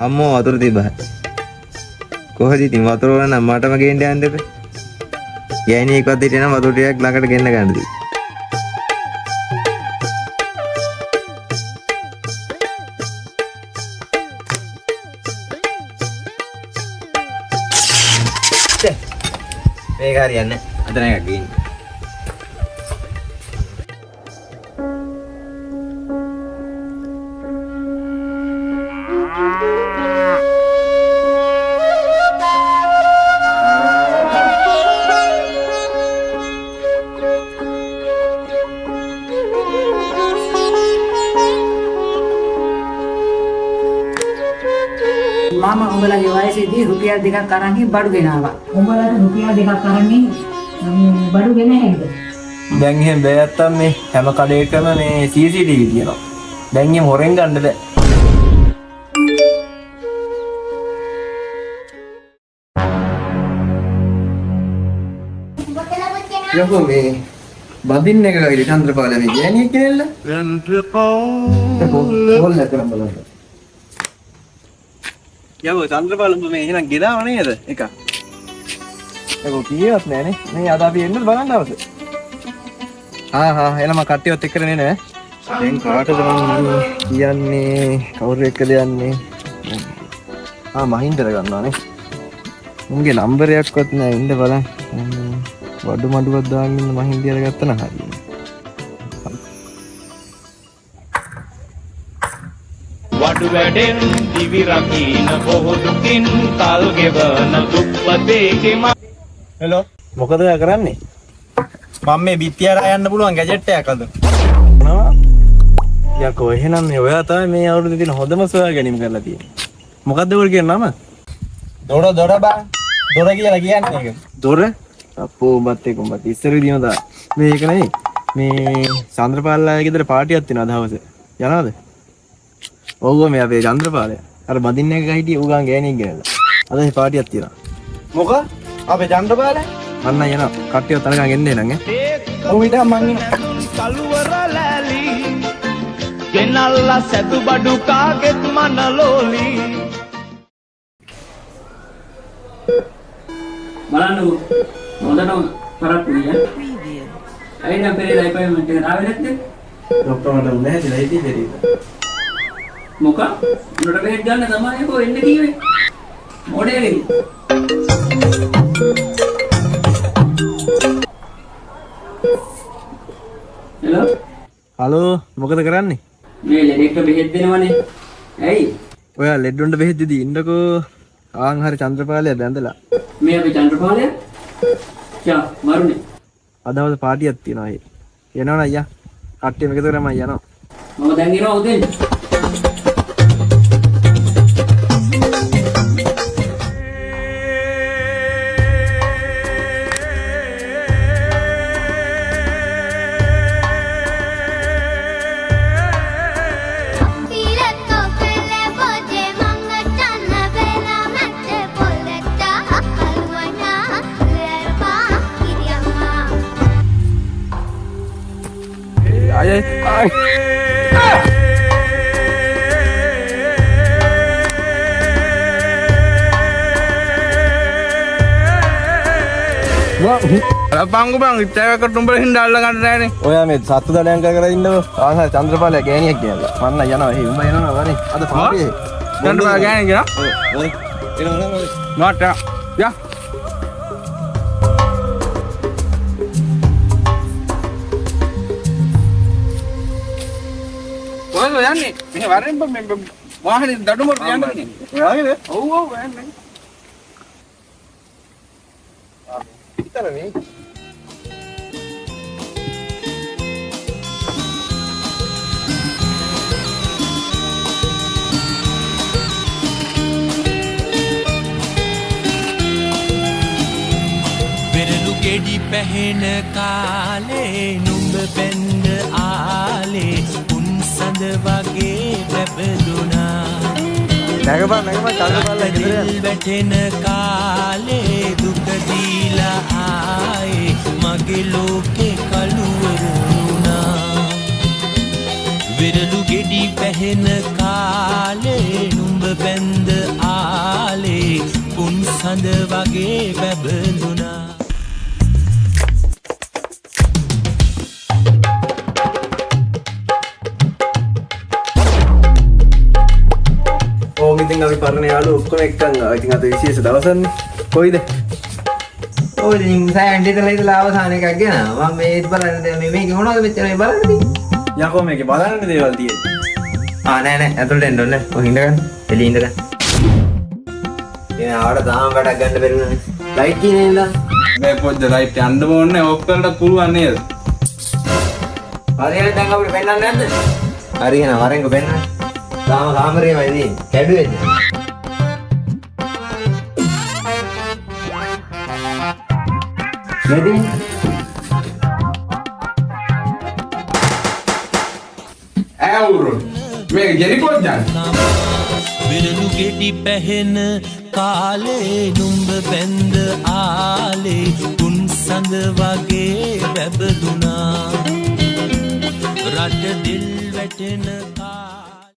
අම්මෝ වතුර තිබ්බා. කොහෙද ඉතින් වතුර වල නම් මටම ගේන්න යන්න දෙපේ. ගෑණි එක්කත් හිටියනම් වතුර ටිකක් ළඟට ගෙන්න ගන්න දී. මේක හරියන්නේ නැහැ. අතන එකක් ගේන්න. मामा उंगलගේ වයසේදී රුපියල් 2ක් අරන් බඩු ගෙනාවා. උඹලට රුපියල් 2ක් අරන් බඩු ගෙන හැයිද? දැන් එහෙම බෑත්තම් මේ හැම කඩේකම මේ CCTV තියෙනවා. දැන් එහෙම හොරෙන් ගන්න බෑ. යකෝ මේ බඳින්න එක ගාවිද චන්ද්‍රපාල මේ ගෑණියෙක් කියලා? හොල් නැතරම් බලන්න. යකෝ චන්ද්‍රපාල උඹ මේ එහෙනම් ගෙනාව නේද එක? යකෝ කීයක් නෑනේ. මේ අද අපි එන්න බලන්න අවශ්‍ය. එළම කට්ටියත් එක්කනේ නේ නේ. දැන් කාටද මම කියන්නේ කවුරු එක්කද යන්නේ? මහින්දර ගන්නවානේ. උන්ගේ නම්බරයක්වත් නෑ ඉන්න බලන්න. වඩු මඩුවක් දාගෙන ඉන්න මහින්දියර ගත්තා නම් හරියන්නේ. වඩු වැඩෙන් දිවි රකින්න බොහෝ දුකින් කල් ගෙවන දුක්පතේකේ හෙලෝ මොකද කරන්නේ? මම මේ බිත්තියරා යන්න පුළුවන් ගැජට් එකක් අද. යකෝ එහෙනම් මේ ඔයා තමයි මේ අවුරුද්දේ තියෙන හොඳම සොයා ගැනීම කරලා තියෙන්නේ. මොකද්ද ඔය කියන නම? දොර බා. දොර කියලා කියන්නේ ඒක. දොර? අපෝ උඹත් ඒක උඹත් ඉස්සර විදිහම දා. මේක නෙයි. මේ චන්ද්‍රපාලයාගේ ගෙදර පාටියක් තියෙනවා දවසේ. යනවද? ඔව් මේ අපේ චන්ද්‍රපාලයා. අර බඳින්න එක හිටියේ ඌ ගාන ගෑණියෙක් ගෙනල්ලා. අද මේ පාටියක් තියෙනවා. මොක? අපේ චන්ද්‍රපාලයා? අන්න යනවා. කට්ටිය තනකන් එන්නේ නං ඈ. ඔව් ඊට මං කළුවර ලෑලි ගෙනල්ලා සැදු බඩු කාගෙත් මනලෝලි බලන්නකෝ හොඳටම කරත් නිය ඇයි නම් පෙරේලා අපොයින්ට්මන්ට් එකට ආවේ නැත්තේ ડોක්ටර් මට උන්නේ නැතිලා ඉතින් දෙරිද මොකක් උඩට බෙහෙත් ගන්න තමයි කො එන්න කිව්වේ මොඩේලි හලෝ මොකද කරන්නේ? මේ ලෙඩෙක්ට බෙහෙත් දෙනවනේ ඇයි ඔයා ලෙඩුන්ට බෙහෙත් දෙදී ඉන්නකෝ ආන් හරි චන්ද්‍රපාලයා බැඳලා මේ අපි චන්ද්‍රපාලයා යා මරුනේ අදවල් පාටියක් තියෙනවා ඒ එනවනේ අයියා කට්ටිය මේකද කරම යනවා මම දැන් එනවා උදේට පංගු බං ඉච්චයකට උඹ හින්දා අල්ල ගන්න නෑනේ. ඔයා මේ සත්තු දඩයන් කර ඉන්නව. ආහා චන්ද්‍රපාලයා ගෑණියෙක් කියලා. මන්න යනවා. එහේ උඹ යනවා වරේ. අද පාරියේ. චන්ද්‍රපාලයා ගෑණියෙක් කියලා. එනවා. මාට යා. කොහෙද යන්නේ? මෙහෙ වරෙන් මේ වාහනේ දඩුමොට යන්නේ. ඔයාගේද? ඔව් ඔව් යන්නේ. විතරනේ. වෙරළු ගෙඩි පැහෙන කාලේ නුඹ බැඳ ආලේ උන්සඳ වගේ බැබළුණා නැගපන් චන්ද්‍රපාලලා ඉදිරියට යන්න. වැටෙන කාලේ දුක දීලා ආයේ මගේ ලෝකේ කළුවර වුණා වෙරළු ගෙඩි පැහෙන කාලේ නුඹ බැන්ද ආලේ පුන් සඳ වගේ බැබළුණා ඉතින් අපි පරණ යාළුවෝ ඔක්කොම එක්කන් ඉතින් අද විශේෂ දවසන්නේ කොයිද? ඔය ඉතින් සෑන් ඩේටලා ඉතලා අවසාන එකක් ගෙනා මම මේත් බලන්න දැන් මේකේ මොනවද මෙච්චර මේ බලන්නේ යකෝ මේකේ බලන්න දේවල් තියෙන්නේ. නෑ ඇතුළට එන්න ඕනේ ඔය ඉඳගන්න එළිය ඉඳගන්න ඉතින් ආවට තාම වැඩක් ගන්න බැරි වුණානේ ලයිට් කියන්නේ නේද මේ පොඩ්ඩ ලයිට් යන්න ඕනේ ඔක්කොලට පුළුවන් නේද හරියට දැන් අපිට පෙන්නන්නේ නැද්ද හරි එහෙනම් වරෙන්ක පෙන්නන්න තාම කාමරේමයි තියෙන්නේ කැඩුවේද මෙදී ඇවුරු මේ ගෙනිකොත් යන්න විරලු ගෙඩි පැහෙන කාලේ නුඹ බැන්ද ආලේ පුන් සඳ වගේ බැබළුණා රට දිල් වැටෙන